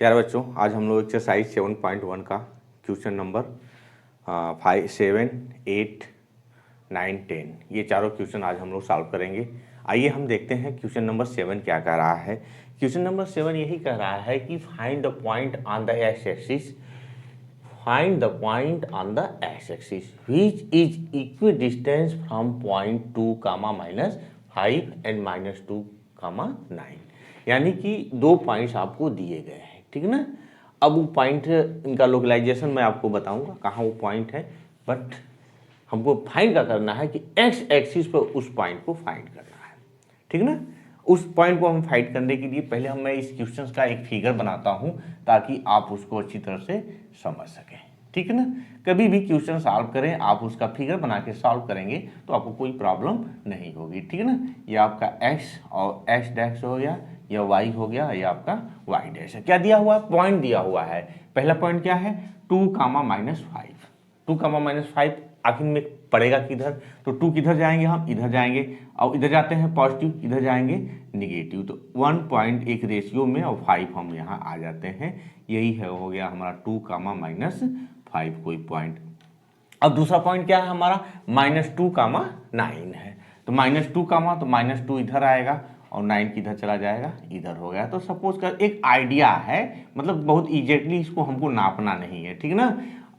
प्यारे बच्चों, आज हम लोग एक्सरसाइज 7.1 का क्वेश्चन नंबर 5, 7, 8, 9, 10 ये चारों क्वेश्चन आज हम लोग सॉल्व करेंगे। आइए हम देखते हैं क्वेश्चन नंबर 7 क्या कह रहा है। क्वेश्चन नंबर 7 यही कह रहा है कि find the point on the X axis, find the point on the X axis which is equidistance from point 2 comma -5 and -2 comma 9। यानी कि दो पॉइंट्स आपको दिए गए हैं, ठीक है ना। अब वो पॉइंट, इनका लोकलाइजेशन मैं आपको बताऊंगा कहाँ वो पॉइंट है, बट हमको फाइंड का करना है कि एक्स एक्सिस पर उस पॉइंट को फाइंड करना है, ठीक है ना। उस पॉइंट को हम फाइंड करने के लिए पहले मैं इस क्वेश्चन का एक फिगर बनाता हूं ताकि आप उसको अच्छी तरह से समझ सकें, ठीक है ना। कभी भी क्वेश्चन सॉल्व करें, आप उसका फिगर बना के सॉल्व करेंगे तो आपको कोई प्रॉब्लम नहीं होगी, ठीक है ना। ये आपका एक्स और एक्स डैश हो गया, या वाई हो गया, या आपका वाई डैश है। क्या दिया हुआ है? पॉइंट दिया हुआ है। पहला पॉइंट क्या है? 2 कामा -5। 2 कामा -5 आखिर में पड़ेगा किधर? तो 2 किधर जाएंगे? हम इधर जाएंगे, और इधर जाते हैं पॉजिटिव, इधर जाएंगे निगेटिव। तो 1.1 रेशियो में और 5 हम यहाँ आ जाते हैं। यही है, हो गया हमारा 2 कामा -5 कोई पॉइंट। अब दूसरा पॉइंट क्या है हमारा? -2 कामा 9 है। तो -2 कामा, तो -2 इधर आएगा और 9 किधर चला जाएगा? इधर हो गया। तो सपोज कर एक आइडिया है, मतलब बहुत इजीली इसको हमको नापना नहीं है, ठीक है ना।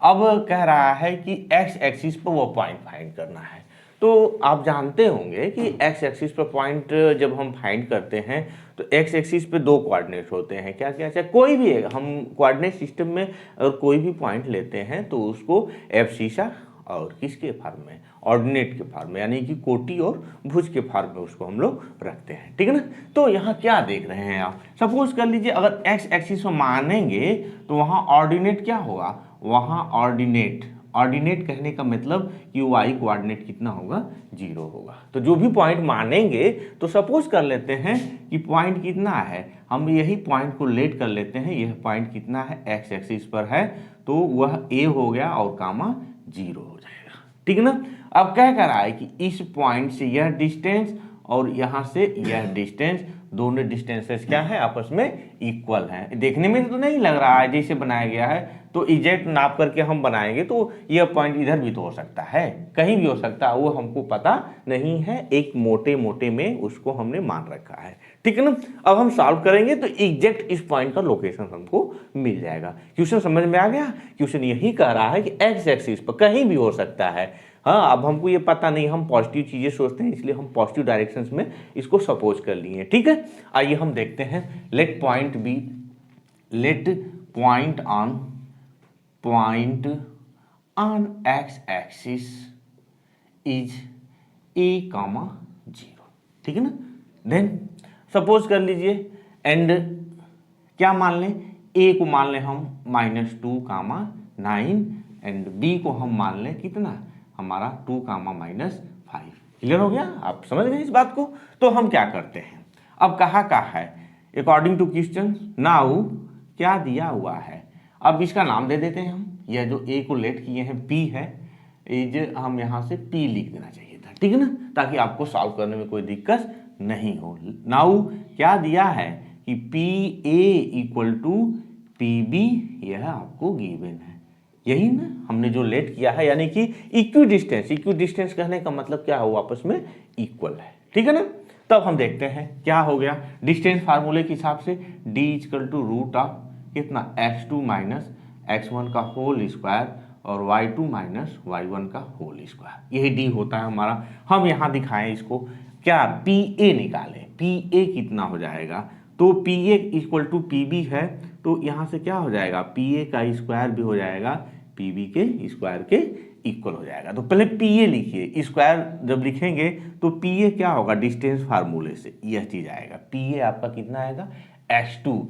अब कह रहा है कि एक्स एक्सिस पर वो पॉइंट फाइंड करना है। तो आप जानते होंगे कि एक्स एक्सिस पर पॉइंट जब हम फाइंड करते हैं तो एक्स एक्सिस पे दो कोऑर्डिनेट होते हैं। क्या क्या? चाहे कोई भी है, हम कोऑर्डिनेट सिस्टम में अगर कोई भी पॉइंट लेते हैं तो उसको एब्सिसा और किसके फॉर्म में? ऑर्डिनेट के फॉर्म में, यानी कि कोटि और भुज के फॉर्म में उसको हम लोग रखते हैं, ठीक है ना। तो यहाँ क्या देख रहे हैं आप? सपोज कर लीजिए अगर एक्स एक्सिस में मानेंगे तो वहाँ ऑर्डिनेट क्या होगा? वहाँ ऑर्डिनेट, ऑर्डिनेट कहने का मतलब कि वाई कोऑर्डिनेट कितना होगा? 0 होगा। तो जो भी पॉइंट मानेंगे, तो सपोज कर लेते हैं कि पॉइंट कितना है, हम यही पॉइंट को लेट कर लेते हैं। यह पॉइंट कितना है? एक्स एक्सिस पर है, तो वह ए हो गया और कामा 0 हो जाएगा, ठीक है ना। अब क्या कह रहा है कि इस पॉइंट से यह डिस्टेंस और यहां से यह डिस्टेंस, दोनों डिस्टेंसेस क्या है? आपस में इक्वल है। देखने में तो नहीं लग रहा है जैसे बनाया गया है, तो एग्जैक्ट नाप करके हम बनाएंगे तो यह पॉइंट इधर भी तो हो सकता है, कहीं भी हो सकता है, वो हमको पता नहीं है। एक मोटे मोटे में उसको हमने मान रखा है, ठीक है ना। अब हम सॉल्व करेंगे तो एग्जैक्ट इस पॉइंट का लोकेशन हमको मिल जाएगा। क्वेश्चन समझ में आ गया? क्वेश्चन यही कह रहा है कि एक्स एक्सिस पर कहीं भी हो सकता है। हाँ, अब हमको ये पता नहीं, हम पॉजिटिव चीजें सोचते हैं, इसलिए हम पॉजिटिव डायरेक्शंस में इसको सपोज कर लिए, ठीक है। आइए हम देखते हैं। Let point B, let point on x axis is a comma 0, ठीक है ना। देन सपोज कर लीजिए, एंड क्या मान लें? ए को मान लें हम -2 कामा 9 एंड बी को हम मान लें कितना? हमारा 2 कामा -5। क्लियर हो गया? आप समझ गए इस बात को? तो हम क्या करते हैं, अब कहा है अकॉर्डिंग टू क्वेश्चन नाउ क्या दिया हुआ है, अब इसका नाम दे देते हैं हम। यह जो ए को लेट किए हैं पी है, इज हम यहाँ से पी लिख देना चाहिए था, ठीक है ना, ताकि आपको सॉल्व करने में कोई दिक्कत नहीं हो। नाउ क्या दिया है कि P A equal to P B, यह आपको गिवन है। यही ना हमने जो लेट किया है, यानी कि इक्वी डिस्टेंस, इक्वी डिस्टेंस कहने का मतलब क्या हो? आपस में इक्वल है, ठीक है ना। तब हम देखते हैं क्या हो गया। डिस्टेंस फार्मूले के हिसाब से d equal to root of कितना? x2 माइनस x1 का होल स्क्वायर और y2 माइनस y1 का होल स्क्वायर, यही d होता है हमारा। हम यहाँ दिखाएं इसको, क्या PA निकालें। PA कितना हो जाएगा? तो PA इक्वल टू PB है, तो यहाँ से क्या हो जाएगा? PA का स्क्वायर भी हो जाएगा PB के स्क्वायर के इक्वल हो जाएगा। तो पहले PA लिखिए, स्क्वायर जब लिखेंगे तो PA क्या होगा? डिस्टेंस फार्मूले से यह चीज आएगा। PA आपका कितना आएगा? x2,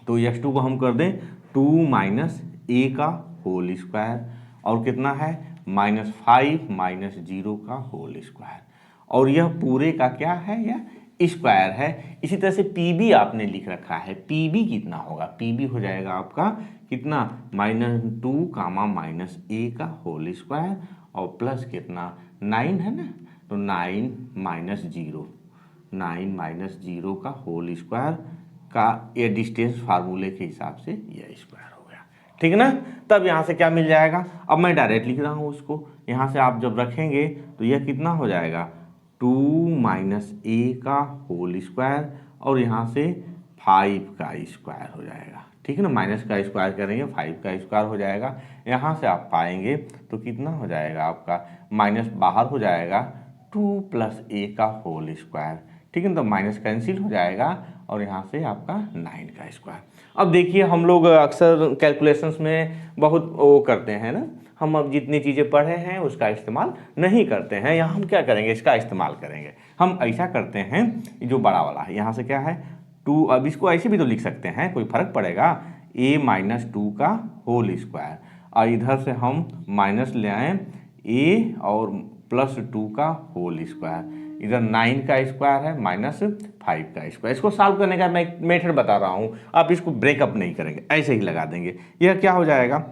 तो x2 को हम कर दें 2 माइनस a का होल स्क्वायर, और कितना है? -5 माइनस 0 का होल स्क्वायर, और यह पूरे का क्या है? यह स्क्वायर है। इसी तरह से PB आपने लिख रखा है। PB कितना होगा? PB हो जाएगा आपका कितना? -2 कामा -a का होल स्क्वायर और प्लस कितना? 9 है ना, तो 9 माइनस 0 का होल स्क्वायर का ये डिस्टेंस फार्मूले के हिसाब से ये स्क्वायर हो गया, ठीक है ना। तब यहाँ से क्या मिल जाएगा, अब मैं डायरेक्ट लिख रहा हूँ उसको, यहाँ से आप जब रखेंगे तो यह कितना हो जाएगा 2 माइनस ए का होल स्क्वायर और यहाँ से 5 का स्क्वायर हो जाएगा, ठीक है ना। माइनस का स्क्वायर करेंगे 5 का स्क्वायर हो जाएगा, यहाँ से आप पाएंगे तो कितना हो जाएगा आपका, माइनस बाहर हो जाएगा 2 प्लस ए का होल स्क्वायर, ठीक है ना। तो माइनस कैंसिल हो जाएगा और यहाँ से आपका 9 का स्क्वायर। अब देखिए हम लोग अक्सर कैलकुलेशंस में बहुत वो करते हैं ना, हम अब जितनी चीज़ें पढ़े हैं उसका इस्तेमाल नहीं करते हैं। यहाँ हम क्या करेंगे, इसका इस्तेमाल करेंगे। हम ऐसा करते हैं, जो बड़ा वाला है यहाँ से क्या है 2, अब इसको ऐसे भी तो लिख सकते हैं, कोई फर्क पड़ेगा, a माइनस 2 का होल स्क्वायर, और इधर से हम माइनस ले आए a और प्लस 2 का होल स्क्वायर, इधर 9 का स्क्वायर है माइनस 5 का स्क्वायर। इसको सॉल्व करने का मैं एक मेथड बता रहा हूँ, आप इसको ब्रेकअप नहीं करेंगे, ऐसे ही लगा देंगे। यह क्या हो जाएगा,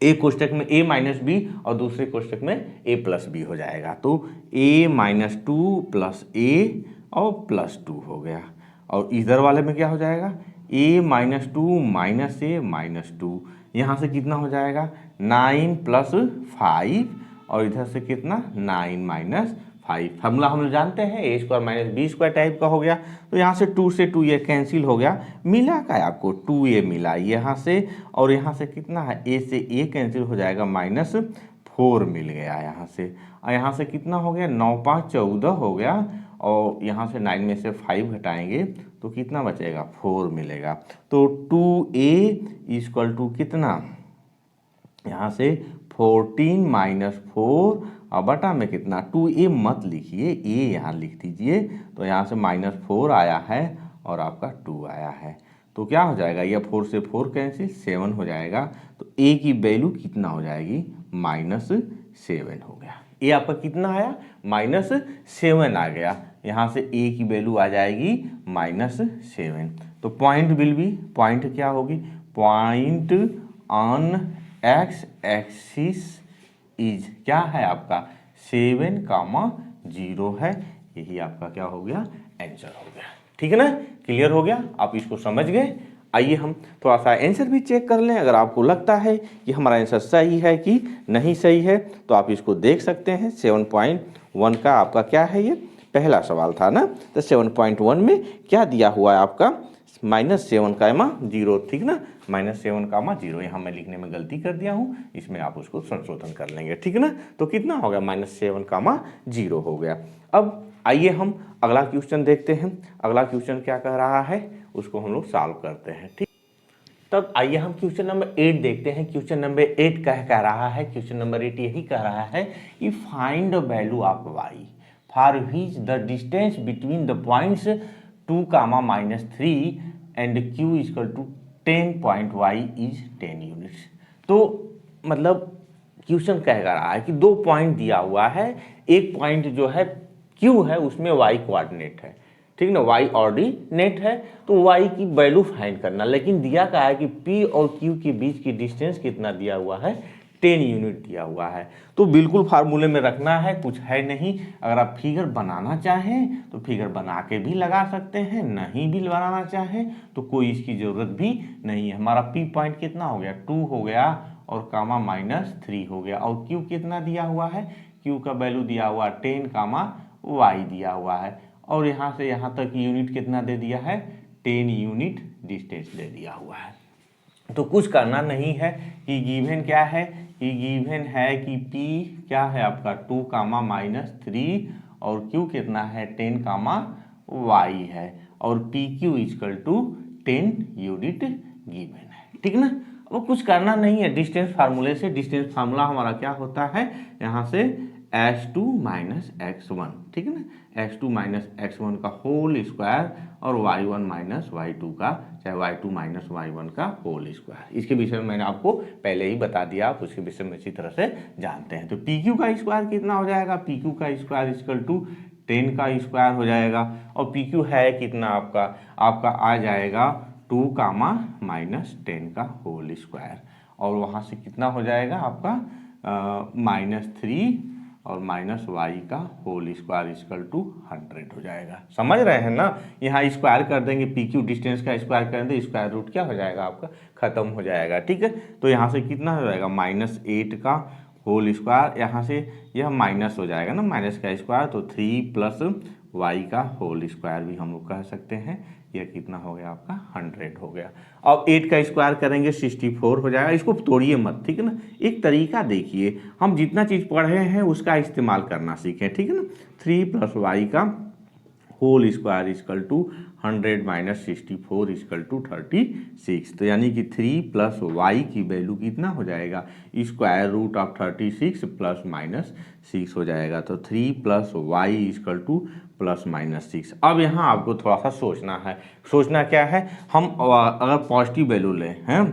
एक कोष्टक में a माइनस बी और दूसरे कोष्टक में a प्लस बी हो जाएगा, तो a माइनस 2 प्लस a और प्लस 2 हो गया, और इधर वाले में क्या हो जाएगा a minus 2 minus a minus 2, यहाँ से कितना हो जाएगा 9 प्लस 5 और इधर से कितना 9 माइनस 5। फॉर्मूला हम लोग जानते हैं a square minus b square type का हो गया, तो यहाँ से 2 से 2 ये कैंसिल हो गया, मिला का आपको 2a मिला यहाँ से, और यहाँ से कितना है a से a कैंसिल हो जाएगा माइनस 4 मिल गया यहाँ से, और यहाँ से कितना हो गया 9 5 14 हो गया, और यहाँ से 9 में से 5 घटाएंगे तो कितना बचेगा 4 मिलेगा। तो 2a इक्वल टू कितना, यहाँ से 14 माइनस 4 और बटा में कितना 2a मत लिखिए, a यहाँ लिख दीजिए, तो यहाँ से माइनस 4 आया है और आपका 2 आया है, तो क्या हो जाएगा यह 4 से 4 कैंसिल 7 हो जाएगा, तो a की वैल्यू कितना हो जाएगी माइनस 7 हो गया। a आपका कितना आया माइनस 7 आ गया, यहाँ से a की वैल्यू आ जाएगी माइनस 7। तो पॉइंट विल बी, पॉइंट क्या होगी, point on x axis is क्या है आपका 7,0 है, यही आपका क्या हो गया आंसर हो गया, ठीक है ना। क्लियर हो गया, आप इसको समझ गए। आइए हम थोड़ा सा आंसर भी चेक कर लें, अगर आपको लगता है कि हमारा आंसर सही है कि नहीं सही है तो आप इसको देख सकते हैं। 7.1 का आपका क्या है, ये पहला सवाल था ना, तो 7.1 में क्या दिया हुआ है आपका -7,0, ठीक ना, -7,0। यहाँ मैं लिखने में गलती कर दिया हूँ, इसमें आप उसको संशोधन कर लेंगे, ठीक है ना। तो कितना हो गया -7,0 हो गया। अब आइए हम अगला क्वेश्चन देखते हैं, अगला क्वेश्चन क्या कह रहा है उसको हम लोग सॉल्व करते हैं, ठीक। तब आइए हम क्वेश्चन नंबर 8 देखते हैं। क्वेश्चन नंबर 8 कह रहा है, क्वेश्चन नंबर 8 यही कह रहा है कि find the value of y for which the distance between the points 2, -3 and q equal to 10.y is 10 units. तो मतलब क्वेश्चन कह रहा है कि 2 पॉइंट दिया हुआ है, एक पॉइंट जो है q है उसमें y कोऑर्डिनेट है, ठीक ना, y ऑर्डिनेट है, तो y की वैल्यू फाइंड करना। लेकिन दिया क्या है कि p और q के बीच की डिस्टेंस कितना दिया हुआ है 10 यूनिट दिया हुआ है। तो बिल्कुल फार्मूले में रखना है, कुछ है नहीं। अगर आप फिगर बनाना चाहें तो फिगर बना के भी लगा सकते हैं, नहीं भी बनाना चाहें तो कोई इसकी ज़रूरत भी नहीं है। हमारा p पॉइंट कितना हो गया 2 हो गया और कामा -3 हो गया, और q कितना दिया हुआ है, q का वैल्यू दिया हुआ 10 y दिया हुआ है, और यहाँ से यहाँ तक यूनिट कितना दे दिया है 10 यूनिट डिस्टेंस दे दिया हुआ है। तो कुछ करना नहीं है कि गिवन क्या है, कि गिवन है कि p क्या है आपका 2, -3 और q कितना है 10, y है, और PQ equal to 10 unit given है, ठीक ना। अब कुछ करना नहीं है, डिस्टेंस फार्मूले से, डिस्टेंस फार्मूला हमारा क्या होता है यहाँ से x2 - x1, ठीक है ना, x2 - x1 का होल स्क्वायर और y1 - y2 का, चाहे y2 - y1 का होल स्क्वायर। इसके विषय में मैंने आपको पहले ही बता दिया, आप उसके विषय में अच्छी तरह से जानते हैं। तो PQ का स्क्वायर कितना हो जाएगा, PQ का स्क्वायर इक्वल टू 10 का स्क्वायर हो जाएगा, और PQ है कितना आपका आ जाएगा 2, -10 का होल स्क्वायर, और वहाँ से कितना हो जाएगा आपका -3 और माइनस वाई का होल स्क्वायर इक्वल टू 100 हो जाएगा। समझ रहे हैं ना, यहाँ स्क्वायर कर देंगे, पी क्यू डिस्टेंस का स्क्वायर करेंगे, स्क्वायर रूट क्या हो जाएगा आपका, खत्म हो जाएगा। ठीक है, तो यहाँ से कितना हो जाएगा, -8 का होल स्क्वायर, यहाँ से यह माइनस हो जाएगा ना, माइनस का स्क्वायर, तो 3 प्लस वाई का होल स्क्वायर भी हम लोग कह सकते हैं। यह कितना हो गया आपका, 100 हो गया। अब 8 का स्क्वायर करेंगे 64 हो जाएगा। इसको तोड़िए मत, ठीक है ना, एक तरीका देखिए, हम जितना चीज़ पढ़े हैं उसका इस्तेमाल करना सीखें, ठीक है ना। 3 प्लस वाई का whole square equal to 100 minus 64 equal to 36, तो यानी कि 3 प्लस वाई की वैल्यू कितना हो जाएगा, square root of 36 plus minus 6 हो जाएगा। तो 3 plus Y equal to plus minus 6। अब यहाँ आपको थोड़ा सा सोचना है। सोचना क्या है, हम अगर पॉजिटिव वैल्यू लें हैं,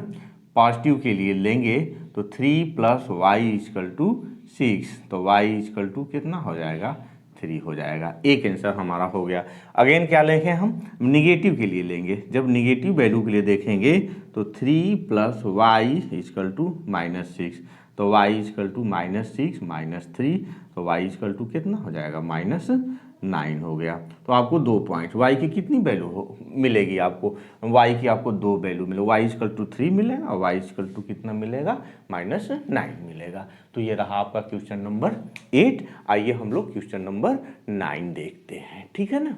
पॉजिटिव के लिए लेंगे तो 3 प्लस वाई इक्वल टू 6, तो वाई इक्वल टू कितना हो जाएगा, 3 हो जाएगा। एक आंसर हमारा हो गया। अगेन क्या लेंगे, हम निगेटिव के लिए लेंगे। जब निगेटिव वैल्यू के लिए देखेंगे तो 3 प्लस वाई इक्वल टू -6, तो वाई इक्वल टू -6 -3, तो वाई इक्वल टू कितना हो जाएगा, -9 हो गया। तो आपको 2 पॉइंट, वाई की कितनी वैल्यू मिलेगी आपको, वाई की आपको 2 वैल्यू मिले, वाई इक्वल टू 3 मिलेगा और वाई इक्वल टू कितना मिलेगा, -9 मिलेगा। तो ये रहा आपका क्वेश्चन नंबर 8। आइए हम लोग क्वेश्चन नंबर 9 देखते हैं, ठीक है ना।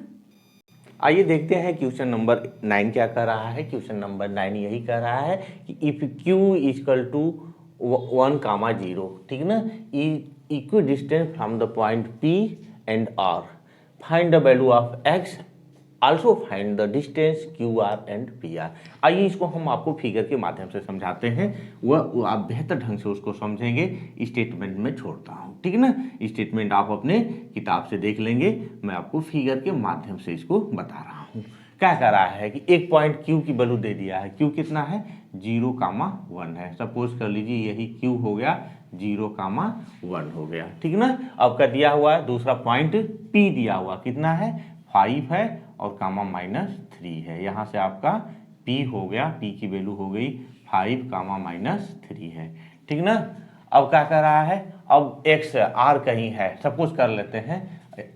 आइए देखते हैं क्वेश्चन नंबर 9 क्या कर रहा है। क्वेश्चन नंबर 9 यही कह रहा है कि इफ क्यू इक्वल टू 1, 0, ठीक है ना, equi distance from the point P and R, find the value of x, also find the distance QR and PR। आइए इसको हम आपको फिगर के माध्यम से समझाते हैं, वह आप बेहतर ढंग से उसको समझेंगे। स्टेटमेंट में छोड़ता हूँ, ठीक है ना, स्टेटमेंट आप अपने किताब से देख लेंगे, मैं आपको फिगर के माध्यम से इसको बता रहा हूँ। क्या कह रहा है कि एक पॉइंट Q की वैल्यू दे दिया है, Q कितना है, 0,1 है। सपोज कर लीजिए यही Q हो गया, 0,1 हो गया, ठीक है ना। अब का दिया हुआ है दूसरा पॉइंट P दिया हुआ कितना है, 5 है और कामा -3 है। यहाँ से आपका P हो गया, P की वैल्यू हो गई 5 कामा -3 है, ठीक ना। अब क्या कर रहा है, अब x R कहीं है, सपोज कर लेते हैं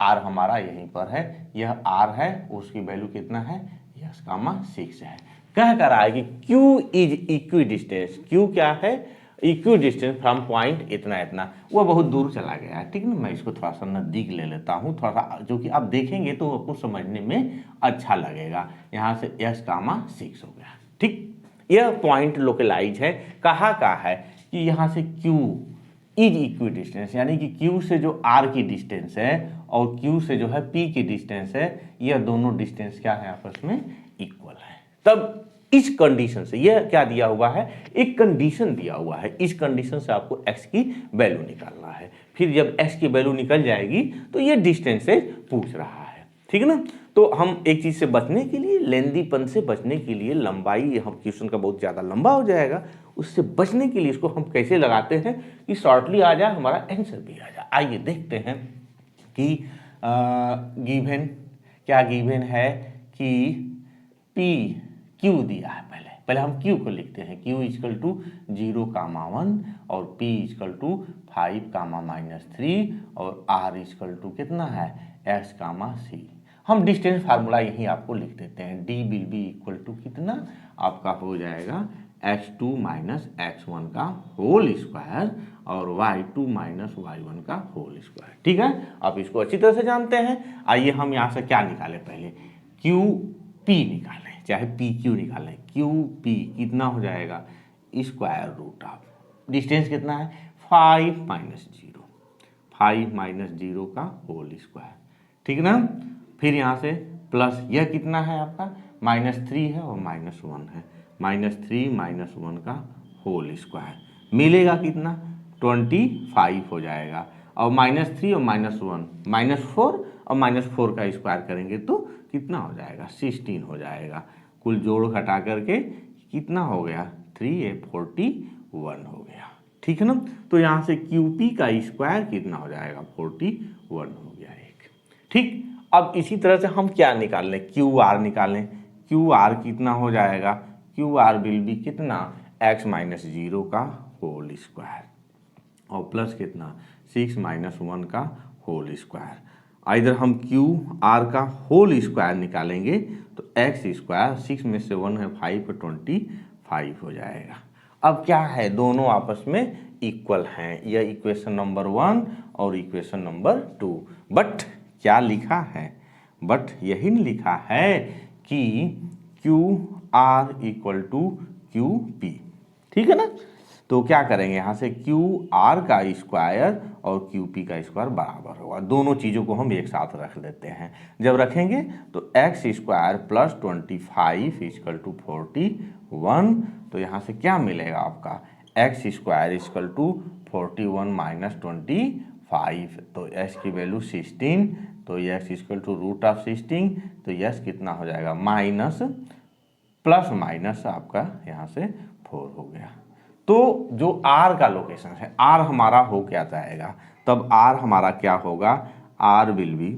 R हमारा यहीं पर है, यह R है, उसकी वैल्यू कितना है, यस कामा 6 है। क्या कर रहा है कि Q is equi distance, Q क्या है, इक्वी डिस्टेंस फ्रॉम पॉइंट इतना इतना, वह बहुत दूर चला गया है, ठीक ना। मैं इसको थोड़ा सा नज़दीक ले लेता हूँ, थोड़ा सा, जो कि आप देखेंगे तो आपको समझने में अच्छा लगेगा। यहाँ से S कामा 6 हो गया, ठीक। यह पॉइंट लोकलाइज है, कहाँ का है कि यहाँ से Q इज इक्वी डिस्टेंस, यानी कि Q से जो R की डिस्टेंस है और Q से जो है P की डिस्टेंस है, यह दोनों डिस्टेंस क्या है, आपस में इक्वल है। तब इस कंडीशन से, यह क्या दिया हुआ है, एक कंडीशन दिया हुआ है, इस कंडीशन से आपको x की वैल्यू निकालना है। फिर जब x की वैल्यू निकल जाएगी तो ये डिस्टेंस से पूछ रहा है, ठीक है ना। तो हम एक चीज से बचने के लिए, लेंदीपन से बचने के लिए, लंबाई हम क्वेश्चन का बहुत ज्यादा लंबा हो जाएगा, उससे बचने के लिए इसको हम कैसे लगाते हैं कि शॉर्टली आ जाए, हमारा आंसर भी आ जाए। आइए देखते हैं कि गिवन क्या गिवन है कि P Q दिया है। पहले हम Q को लिखते हैं, Q इक्वल टू 0,1 और P इक्वल टू 5 कामा -3 और R इक्वल टू कितना है, S कामा C। हम डिस्टेंस फार्मूला यही आपको लिख देते हैं, D will be equal to कितना आपका हो जाएगा, x2 माइनस x1 का होल स्क्वायर और y2 माइनस y1 का होल स्क्वायर, ठीक है। आप इसको अच्छी तरह से जानते हैं। आइए हम यहाँ से क्या निकालें, पहले QP निकालें, चाहे PQ निकालें। QP कितना हो जाएगा, स्क्वायर रूट ऑफ डिस्टेंस कितना है, 5 माइनस 0 का होल स्क्वायर, ठीक ना। फिर यहाँ से प्लस, यह कितना है आपका, -3 है और -1 है, -3 -1 का होल स्क्वायर मिलेगा कितना, 25 हो जाएगा। और -3 और -1 -4 और -4 का स्क्वायर करेंगे तो कितना हो जाएगा, 16 हो जाएगा। कुल जोड़ घटा करके कितना हो गया, 3 41 हो गया, ठीक है ना। तो यहाँ से QP का स्क्वायर कितना हो जाएगा, 41 हो गया एक, ठीक। अब इसी तरह से हम क्या निकाल लें, QR निकालें। QR कितना हो जाएगा, QR विल बी कितना, x -0 का होल स्क्वायर, और प्लस कितना 6 माइनस 1 का होल स्क्वायर। इधर हम क्यू आर का होल स्क्वायर निकालेंगे तो एक्स स्क्वायर 6 में से 1 है 5 25 हो जाएगा। अब क्या है, दोनों आपस में इक्वल हैं, यह इक्वेशन नंबर 1 और इक्वेशन नंबर 2। बट क्या लिखा है, बट यही नहीं लिखा है कि Q R equal to Q P, ठीक है ना। तो क्या करेंगे, यहाँ से क्यू आर का स्क्वायर और क्यू पी का स्क्वायर बराबर होगा, दोनों चीज़ों को हम एक साथ रख लेते हैं। जब रखेंगे तो X square plus 25 equal to 41, तो यहाँ से क्या मिलेगा आपका X square equal to 41 minus 25, तो एक्स की वैल्यू 16, तो X equal to root of 16, तो यस कितना हो जाएगा माइनस प्लस माइनस आपका यहाँ से 4 हो गया। तो जो आर का लोकेशन है, आर हमारा हो क्या जाएगा, तब आर हमारा क्या होगा, आर विल बी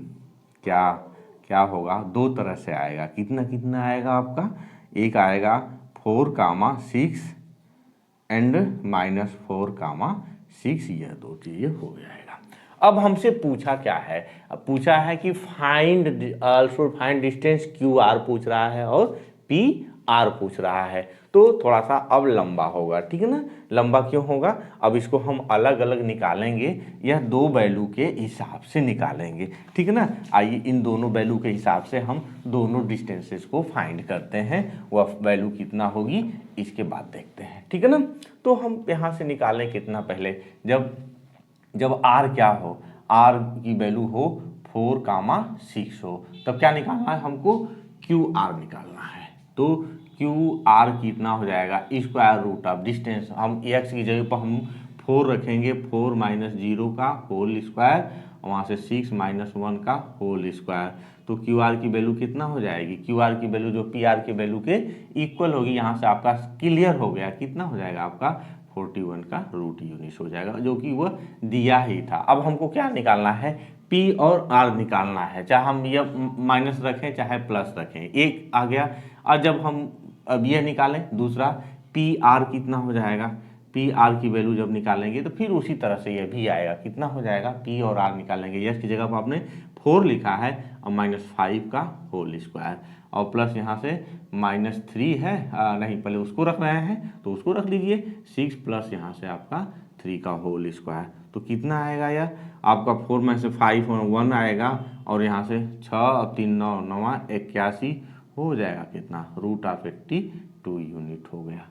क्या क्या होगा, दो तरह से आएगा। कितना कितना आएगा आपका, एक आएगा 4, 6 एंड माइनस 4, 6, यह दो चीजें हो जाएगा। अब हमसे पूछा क्या है, अब पूछा है कि find also find distance Q R पूछ रहा है और पी आर पूछ रहा है, तो थोड़ा सा अब लंबा होगा, ठीक है ना। लंबा क्यों होगा, अब इसको हम अलग अलग निकालेंगे, यह दो वैल्यू के हिसाब से निकालेंगे, ठीक है ना। आइए इन दोनों वैल्यू के हिसाब से हम दोनों डिस्टेंसेस को फाइंड करते हैं, वह वैल्यू कितना होगी इसके बाद देखते हैं, ठीक है ना। तो हम यहाँ से निकालें कितना, पहले जब आर क्या हो, आर की वैल्यू हो 4, 6 हो, तब क्या निकालना है हमको, क्यू आर निकालना है। तो क्यू आर कितना हो जाएगा, स्क्वायर रूट ऑफ डिस्टेंस, हम एक्स की जगह पर हम 4 रखेंगे, 4 माइनस 0 का होल स्क्वायर, और वहाँ से 6 माइनस 1 का होल स्क्वायर, तो क्यू आर की वैल्यू कितना हो जाएगी, क्यू आर की वैल्यू जो पी आर की वैल्यू के इक्वल होगी। यहाँ से आपका क्लियर हो गया, कितना हो जाएगा आपका 41 का रूट यूनिट हो जाएगा, जो कि वह दिया ही था। अब हमको क्या निकालना है, पी और आर निकालना है, चाहे हम ये माइनस रखें चाहे प्लस रखें, एक आ गया। और जब हम अब ये निकालें दूसरा, पी आर कितना हो जाएगा, पी आर की वैल्यू जब निकालेंगे तो फिर उसी तरह से ये भी आएगा, कितना हो जाएगा, पी और आर निकालेंगे, यस की जगह पर आपने 4 लिखा है और -5 का होल स्क्वायर, और प्लस यहाँ से -3 है, नहीं पहले उसको रख रहे हैं तो उसको रख लीजिए, 6 प्लस यहाँ से आपका 3 का होल स्क्वायर, तो कितना आएगा यार आपका 4 में से 5 1 आएगा, और यहाँ से 6 और 3 9 9 81 हो जाएगा, कितना रूट ऑफ 82 यूनिट हो गया।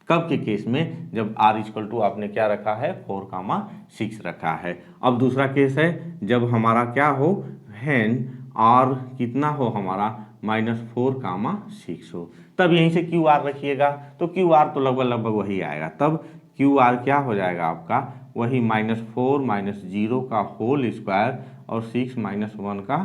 कब के केस में, जब r इक्वल टू आपने क्या रखा है 4, 6 रखा है। अब दूसरा केस है जब हमारा क्या हो, हैन r कितना हो हमारा -4, 6 हो, तब यहीं से क्यू आर रखिएगा, तो क्यू आर तो लगभग वही आएगा, तब क्यू आर क्या हो जाएगा आपका वही -4 माइनस 0 का होल स्क्वायर और 6 माइनस 1 का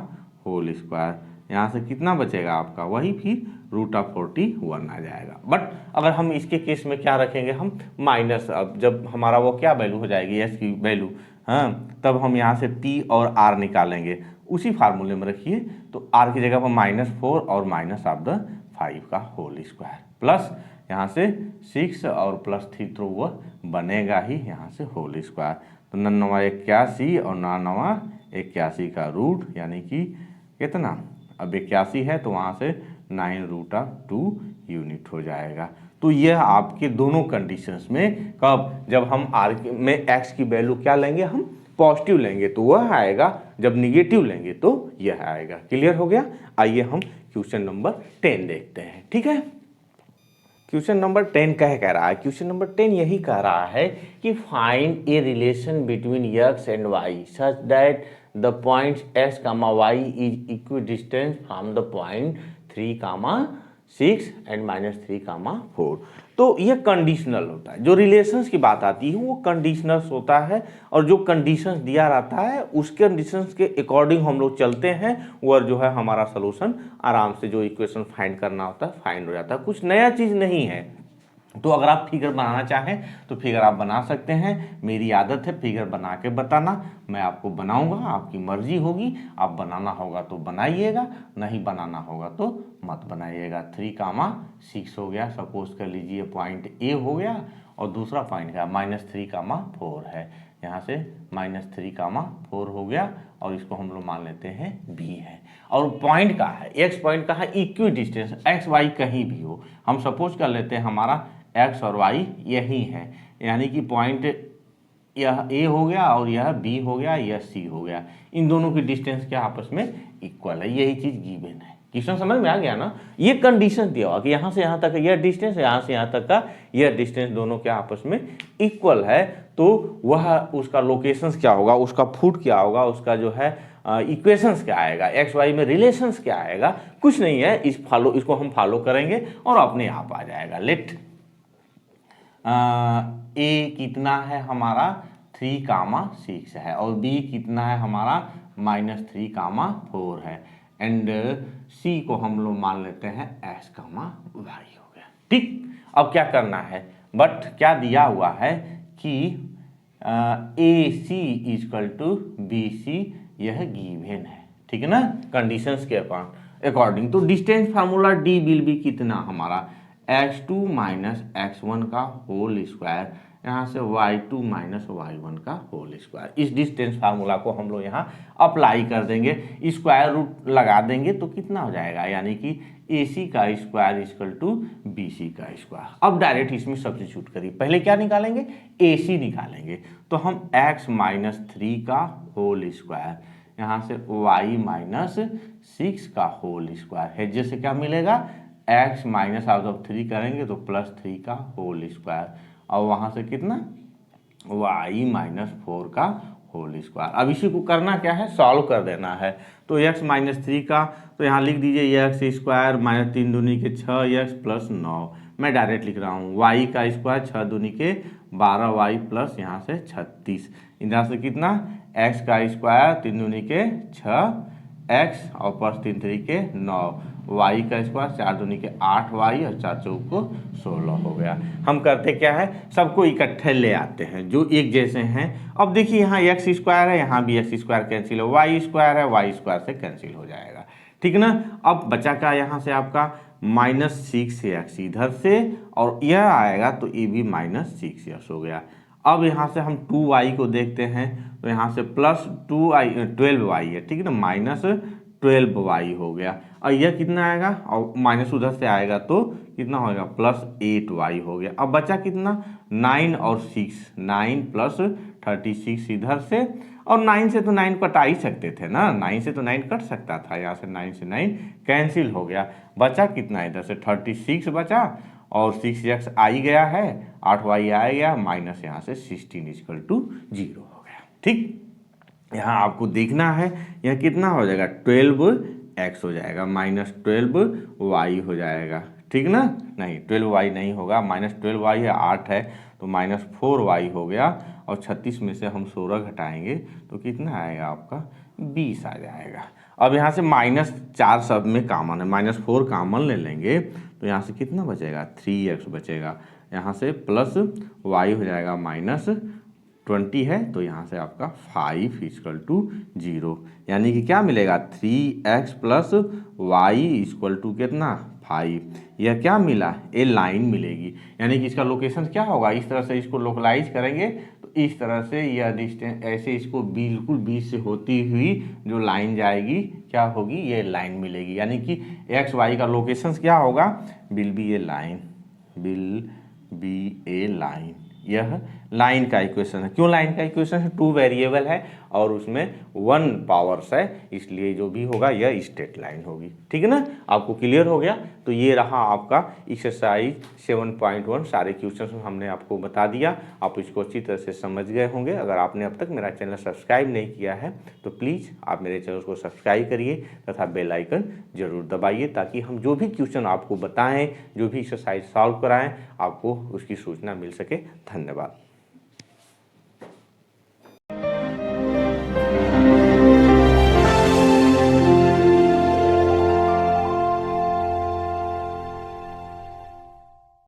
होल स्क्वायर, यहाँ से कितना बचेगा आपका वही फिर रूट ऑफ 41 आ जाएगा। बट अगर हम इसके केस में क्या रखेंगे, हम माइनस, अब जब हमारा वो क्या वैल्यू हो जाएगी एस की वैल्यू, हाँ, तब हम यहाँ से पी और आर निकालेंगे, उसी फार्मूले में रखिए, तो आर की जगह पर -4 और माइनस ऑफ द 5 का होल स्क्वायर, प्लस यहाँ से 6 और प्लस 3 तो वह बनेगा ही यहाँ से होल स्क्वायर, तो 9 81 और 9 81 का रूट, यानी कि कितना, अब 81 है तो वहाँ से 9 रूट ऑफ 2 यूनिट हो जाएगा। तो यह आपके दोनों कंडीशंस में, कब, जब हम आर में एक्स की वैल्यू क्या लेंगे, हम पॉजिटिव लेंगे तो वह आएगा, जब निगेटिव लेंगे तो यह आएगा। क्लियर हो गया। आइए हम क्वेश्चन नंबर 10 देखते हैं, ठीक है। क्वेश्चन नंबर 10 कह रहा है, क्वेश्चन नंबर 10 यही कह रहा है कि find a relation between x and y such that the points x, y is equidistant from the point 3, 6 and -3, 4। तो ये कंडीशनल होता है, जो रिलेशंस की बात आती है वो कंडीशनल्स होता है, और जो कंडीशंस दिया रहता है उस कंडीशंस के अकॉर्डिंग हम लोग चलते हैं, और जो है हमारा सोल्यूशन आराम से जो इक्वेशन फाइंड करना होता है फाइंड हो जाता है, कुछ नया चीज़ नहीं है। तो अगर आप फिगर बनाना चाहें तो फिगर आप बना सकते हैं, मेरी आदत है फिगर बना के बताना, मैं आपको बनाऊंगा, आपकी मर्जी होगी, आप बनाना होगा तो बनाइएगा, नहीं बनाना होगा तो मत बनाइएगा। 3, 6 हो गया, सपोज कर लीजिए पॉइंट ए हो गया, और दूसरा पॉइंट का -3, 4 है, यहाँ से -3, 4 हो गया और इसको हम लोग मान लेते हैं b है। और पॉइंट का है, x पॉइंट का है इक्वी डिस्टेंस, x y कहीं भी हो, हम सपोज कर लेते हैं हमारा x और y यही है, यानी कि पॉइंट यह a हो गया और यह b हो गया, यह c हो गया, इन दोनों की डिस्टेंस क्या आपस में इक्वल है, यही चीज गिवन है। क्वेश्चन समझ में आ गया ना। ये कंडीशन दिया हुआ कि यहाँ से यहाँ तक यह डिस्टेंस, यहाँ से यहाँ तक का यह डिस्टेंस, दोनों क्या आपस में इक्वल है, तो वह उसका लोकेशंस क्या होगा, उसका फुट क्या होगा, उसका जो है इक्वेशंस क्या आएगा, एक्स वाई में रिलेशंस क्या आएगा, कुछ नहीं है, इसको हम फॉलो करेंगे और अपने आप आ जाएगा। लेट ए कितना है हमारा 3, 6 है और बी कितना है हमारा -3, 4 है, एंड सी को हम लोग मान लेते हैं x, y हो गया। ठीक, अब क्या करना है, बट क्या दिया हुआ है कि AC = BC यह गिवन है, ठीक है ना, कंडीशंस के अकॉर्डिंग। तो distance formula D will B कितना हमारा x2 - x1 का होल स्क्वायर, यहाँ से y2 - y1 का होल स्क्वायर। इस डिस्टेंस फार्मूला को हम लोग यहाँ अप्लाई कर देंगे, स्क्वायर रूट लगा देंगे तो कितना हो जाएगा, यानी कि AC का स्क्वायर = BC का स्क्वायर। अब डायरेक्ट इसमें सब्स्टिट्यूट करिए, पहले क्या निकालेंगे, AC निकालेंगे, तो हम x - 3 का होल स्क्वायर, यहाँ से y - 6 का होल स्क्वायर है, जैसे क्या मिलेगा x -3 करेंगे तो +3 का होल स्क्वायर, और वहाँ से कितना y - 4 का होल स्क्वायर। अब इसी को करना क्या है, सॉल्व कर देना है। तो x - 3 का तो यहाँ लिख दीजिए x स्क्वायर -3 दूनी के 6x + 9, मैं डायरेक्ट लिख रहा हूँ y का स्क्वायर 6 दूनी के 12y प्लस यहाँ से 36, इधर से कितना x का स्क्वायर 3 दूनी के 6x और +3 3 के 9, y का स्क्वायर 4 दूनी के 8y और 4 चौक को 16 हो गया। हम करते क्या है, सबको इकट्ठे ले आते हैं जो एक जैसे हैं। अब देखिए यहाँ x स्क्वायर है, यहाँ भी x स्क्वायर कैंसिल हो, y स्क्वायर है, y स्क्वायर से कैंसिल हो जाएगा, ठीक ना। अब बचा क्या यहाँ से आपका -6x इधर से, और यह आएगा तो ये भी -6x हो गया। अब यहाँ से हम 2y को देखते हैं, तो यहाँ से +12y है, ठीक है ना, -12y हो गया, और यह कितना आएगा, और माइनस उधर से आएगा तो कितना होगा +8y हो गया। अब बचा कितना 9 और 6, 9 + 36 इधर से, और 9 से तो 9 कटा ही सकते थे ना, 9 से तो 9 कट सकता था, यहाँ से 9 से 9 कैंसिल हो गया, बचा कितना इधर से 36 बचा, और 6x आ ही गया है, 8y आ गया, माइनस यहाँ से 16 = 0 हो गया। ठीक, यहाँ आपको देखना है यह कितना हो जाएगा 12x हो जाएगा, -12y हो जाएगा, ठीक ना, नहीं 12y नहीं होगा, -12y है, 8 है तो -4y हो गया, और 36 में से हम 16 घटाएंगे तो कितना आएगा आपका 20 आ जाएगा। अब यहाँ से -4 सब में कॉमन है, -4 कॉमन ले लेंगे तो यहाँ से कितना बचेगा 3x बचेगा, यहाँ से +y हो जाएगा -20 है, तो यहाँ से आपका 5 = 0, यानी कि क्या मिलेगा 3x + y = कितना 5, यह क्या मिला, ये लाइन मिलेगी, यानी कि इसका लोकेशन क्या होगा, इस तरह से इसको लोकलाइज करेंगे तो इस तरह से यह डिस्टेंस ऐसे इसको बिल्कुल बीच से होती हुई जो लाइन जाएगी क्या होगी, ये लाइन मिलेगी, यानी कि एक्स वाई का लोकेशन क्या होगा, विल बी ए लाइन, यह लाइन का इक्वेशन है। क्यों लाइन का इक्वेशन है, 2 वेरिएबल है और उसमें 1 पावर्स है, इसलिए जो भी होगा यह स्ट्रेट लाइन होगी, ठीक है ना। आपको क्लियर हो गया, तो ये रहा आपका एक्सरसाइज 7.1, सारे क्वेश्चन हमने आपको बता दिया, आप इसको अच्छी तरह से समझ गए होंगे। अगर आपने अब तक मेरा चैनल सब्सक्राइब नहीं किया है तो प्लीज़ आप मेरे चैनल को सब्सक्राइब करिए तथा बेल आइकन जरूर दबाइए, ताकि हम जो भी क्वेश्चन आपको बताएं, जो भी एक्सरसाइज सॉल्व कराएं, आपको उसकी सूचना मिल सके। धन्यवाद।